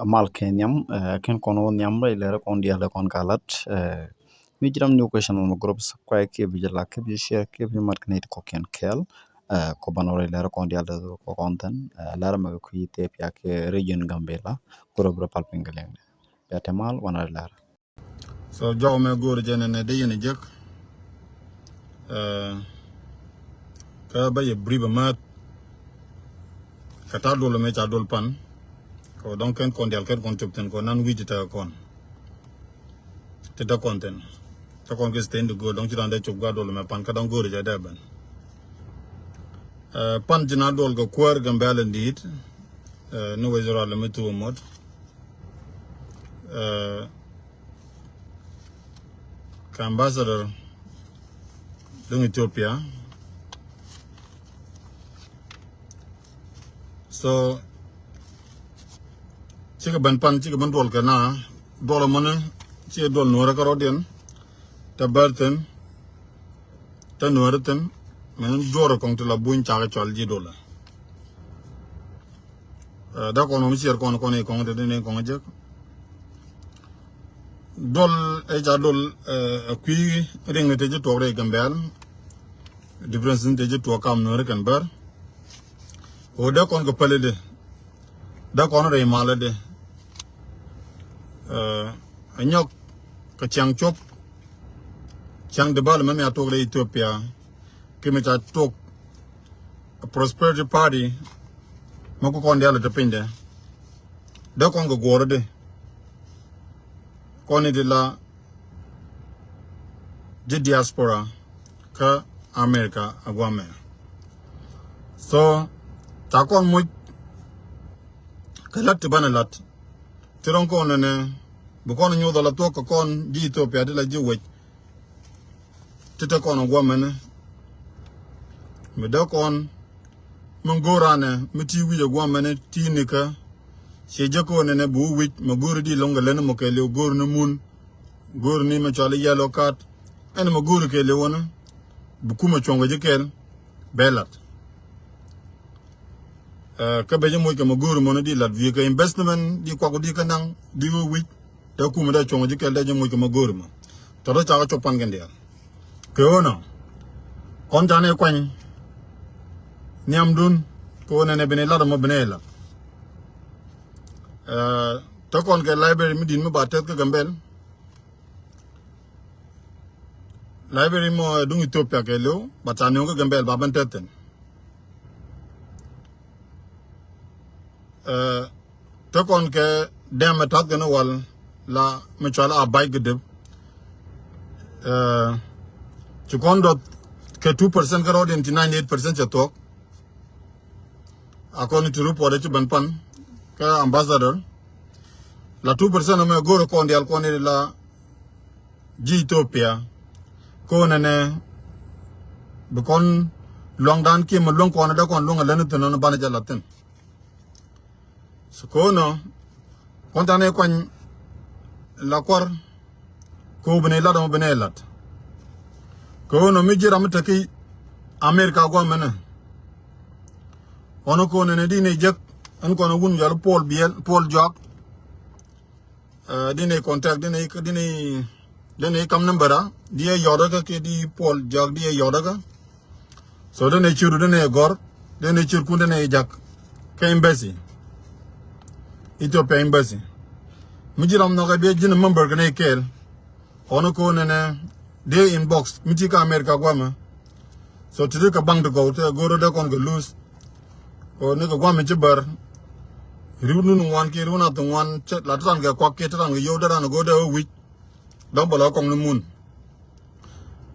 mal kenyam ken kono nyam ray le kon dia le kon galat mi jiram new question on group subscribe ke bi la ke bi share ke bi mat knet ko ken kel ko banore le kon dia ko konten la ma ko yite pya ke region gambela group ro palpingalen ya temal wana la so jaw me goor jenene de yene jek ka baye bribe mat kata dolo me cha dol pan ko donc ken kon dial ken kon chupten ko nan wijita kon te da konten ta kon ke stand go donc ci dande chup ga dolo me pan ka dan goor ja daban pan jina dol go kwar gambale ndit no wezora le metu mod ka ambassador dung Ethiopia so chika ban pan chika ban dol kana dol mona chi dol no ka rodien ta barten ta norten men joro kong la buin cha ka chol ji dola da kono mi cher kono e kong de ne kong je dol e ja dol kui ring te je to re gambel difference te je to kam no re kan bar o da kon ko pale de da kon re mala de anyok ka chang chop chang de bal me ato re Ethiopia ke me ta tok prosperity party mako kon dia le depende da kon go goro de kon de la de diaspora ka America agwame so ta kon mu kalat bana lat tiron kon ne bu kon nyu do la to ko kon di Ethiopia de la ji we tete kon agwame ne me da kon mangorane miti wi agwame ne tinika se jako ne bu wi maguru di longa len mo ke le gor ne mun gor ni ma chali yellow card en maguru ke le wona bu kuma chonga jekel belat ka beje moy ke maguru mo di lat vi ke investment di ko di kanang di wi da kuma da chonga jekel da je moy ke maguru mo to do cha chopan gende ke ono kon jane kwany niam dun ko ne bene la mo bene la to kon ke library mi din mo batet ka gambel library mo dung Ethiopia ke lo batane ko gambel baban teten to kon ke dem ta gana wal la me chala abay gedeb ci kon dot ke 2% ka rodin ci 98% ca tok according to report ci ban pan ka ambassador la 2% me goro kon dial kon la ji Ethiopia ko ne bu kon long dan ki mo long kon da kon long la ntu no bana jalaten so ko no kon tane kon la kor ko bene la do bene lat ko no mi jira mi taki America go mena ono ko ne di ne jek an ko no wun yal Paul Jok di ne contact di ne kam number di yoda ka ke di Paul Jok di yoda ka so di ne churu di ne gor di ne chur kun di ne jak ka embassy Ethiopia embassy mi jira no ga be jin member ka ne kel ono ko ne de inbox miti ka America go ma so tidi ka bang de go te goro de kon go lose o ne ko go me jibar riunu nu wan ki riuna to wan chet la tan ga kwa ke tan ga yoda ran go de wi dom bala kong ne mun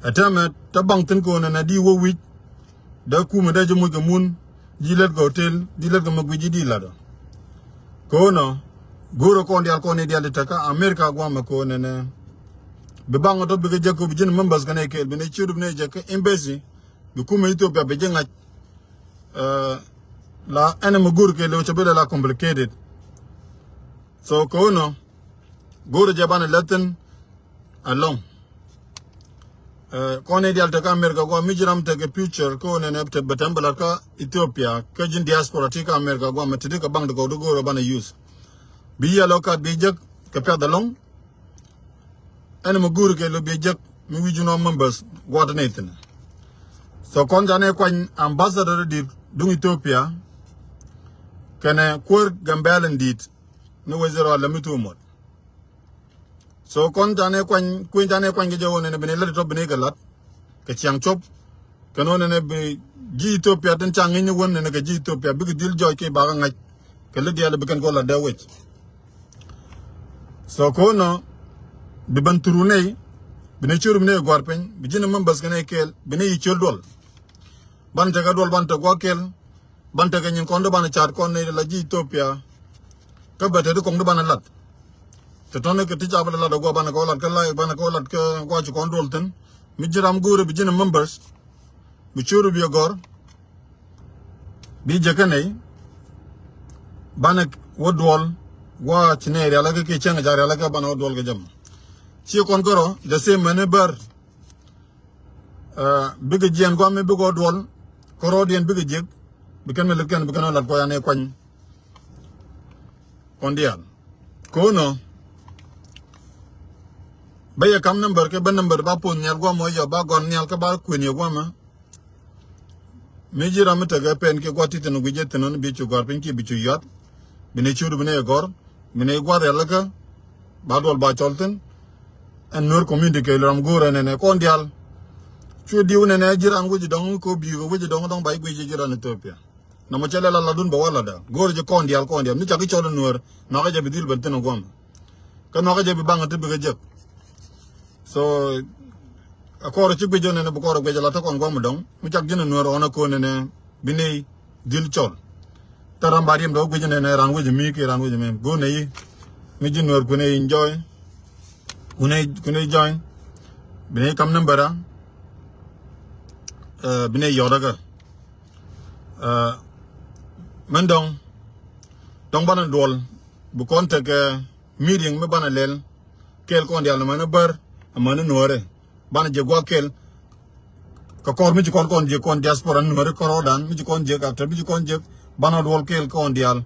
atame ta bang tin ko ne di wo wi da ku me de jumu ga mun di let go tel di let ga magwi di la do ko no goro kon dial ko ne dial ta ka America go ma ko ne be bango to be jekko bi jin members kan ke be ne chudu ne jekko embassy bi kuma Ethiopia be jenga la ene magur ke le chobe la complicated so ko no goro jabane latin along ko ne dial ta ka America go mi jiram ta ke future ko ne te betambala ka Ethiopia ka jin diaspora ti ka America go ma ti ka bang de go do goro bana use bi yellow card bi jek ke perde long ene mo guru ke lo bi jek mi wijuno members wota netin so kon jane kwan ambassador di dung Ethiopia kene kur gambelen dit no wezero la mitumot so kon jane kwan ge jawone ne bene le to bene galat ke chiang chop kanone ne be ji Ethiopia tan changi ni wonne ne ke ji Ethiopia bi dil joy ke ba ngaj ke le diale bi kan ko la dawet so kono bi ban turu ne bine churum ne gorpen bi jina members kene kel bine yi chol dol ban taga dol ban to gokel ban taga nyin kondo ban chat kon ne la ji Ethiopia ka bete do kong do ban lat te tonne ke tija bala la go ban ko lat ka la ban ko lat ke go ci kon dol ten mi jiram guru bi jina members bi churu bi gor bi jakane banak wodwol wa chine ya la ke chenga jar ya la ka ban wodwol ke jam ci kon goro de se mene bar biga jien ko me bigo dwol koro dien biga jeg bi kan me ken bi kan lat ko ya ne kwan kon dial kono baye kam number ke ban number ba pon nyal go mo yo ba gon nyal ka ba kwen yo go ma me jira me taga pen ke go titeno gu jeteno bi chu gor pen ki bi chu yot bi ne chu bi ne gor bi ne gor ya la ka ba dol ba cholten en nur community ke ram gora ne kon dial chu diu ne jiran gu dong ko bi gu dong bay gu jiran Ethiopia na mo chela la dun ba wala da gor je kon dial mi chagi chol nur na ga je bi dil ben teno gom ka no ga je bi banga te bi ga je so akoro ci gbejo ne bu ko ro gbejo la to kon gom dong mi chag jina nur ona ko ne bi ne dil chol taram ba dim do gbejo ne ran wu mi ke ran wu me go ne yi mi jin nur ko ne enjoy kunay join bine kam nambara bine yodaga mandong dong bana dol bu konta ke meeting me bana lel kel kon dial mana bar amana nore bana je go kel ka kor mi ci kon je kon diaspora nore koro dan mi ci kon je ka mi ci kon je bana dol kel kon dial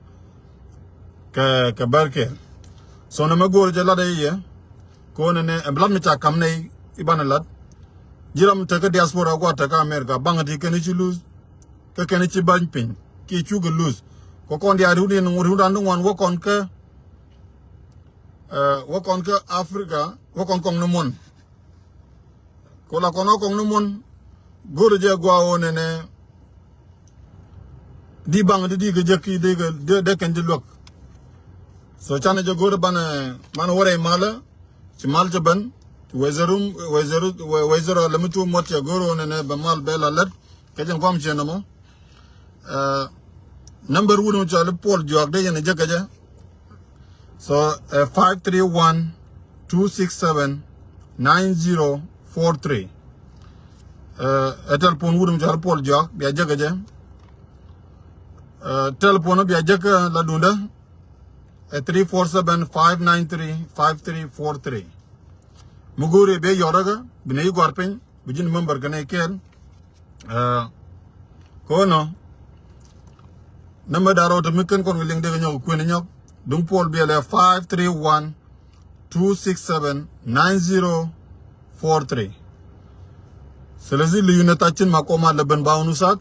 ke bar kel so na ma gor je la day ye kone ne emblam mi ta kam ne ibana lat jiram ta ka diaspora ko ta ka America bangati kene ci lose ka kene ci bañ pin ki ci ga lose ko kon dia ru ni ru dan won wo kon ka Africa wo kon no mon ko la kono kon no mon goro je gwa wona ne di bangati di ga jekki de kan di lok so chana je goro bana man wore mala ci mal jaban wezero lamitu mot ya goro ne ba mal bela lat kajen kom ci namo number wuno ci al pol jog de yene jagaja so 531 267 9043 telephone wuno ci al pol jog bi jagaja telephone bi jaga la dunda 347-593-5343 mugure be yoraga bine gorpen bijin member gane ken kono number daro to mikken kon wiling de ñoo ko ne ñok dum pol be le 531 267 9043 selezi li yuna tachin makoma le ben baunu sat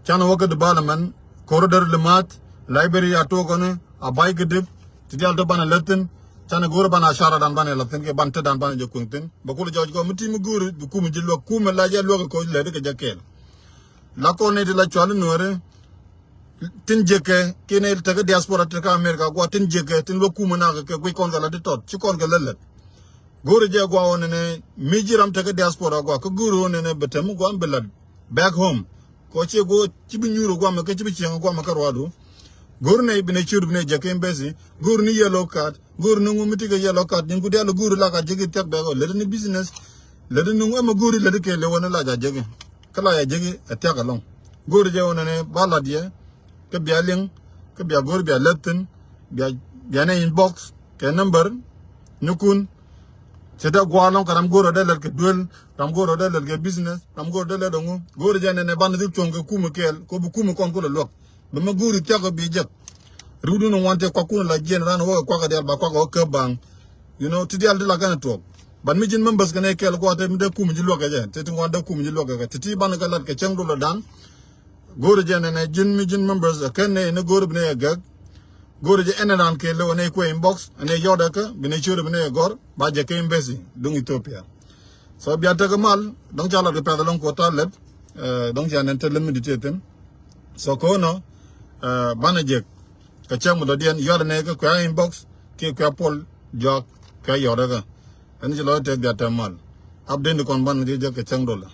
chana waka de balaman corridor le mat library atogone abay gedep tidial do bana letten tane goro bana shara dan bana letten ke bante dan bana jokunten bakul jawj ko muti mu guru bu kum jillo kum la ja lo ko le de jakel la ko ne de la chwal nore tin jeke kene te diaspora te ka America ko tin jeke tin lo kum na ke ko kon la de tot ci kon ga lelet goro je go won ne mijiram te diaspora ko guru ne betem go am belad back home ko ci go ci bi ñuro go am ke ci bi ci go am ka roadu gor ne bine chur bine jake mbesi gor ni yellow card gor no ngumiti ga yellow card ni gudi ala gor la ka jege tek be go le ni business le ni ngum am gor le ke le wona la ja jege kala ya jege tek long gor je wona ne baladie ke bia ling ke bia gor bia letten bia ne inbox ke number nukun seda gwalon karam gor de le ke duel ram gor de le ke business ram gor de le dongu gor je ne ban di chonga kuma kel ko bu kuma kon ko le lok bama guri tiago bi jek Rudu no wante kwa kuna la jen ran wo kwa ka del ba kwa ka bang. You know, today I'll do like an talk. But mijin members can kel ko ate mide kum ji loka je. Teti wanda kum ji loka. Teti ban ka lat ka changdo la dan. Go to jen ne jin mijin members ken ne go to ne gag. Go to jen ran ke lo ne ko inbox ne yoda ka bine chure bine gor ba je ke imbesi dung Ethiopia. So biata ka mal dong chala ke pedalong ko talet. Dong jan ente le meditaten. So ko no banajek ka chang mo dien yoda ne ka kwa inbox ke kwa pol jok ka yoda ka. Ani jelo te gata mal. Abden kon ban di je ka chang dola.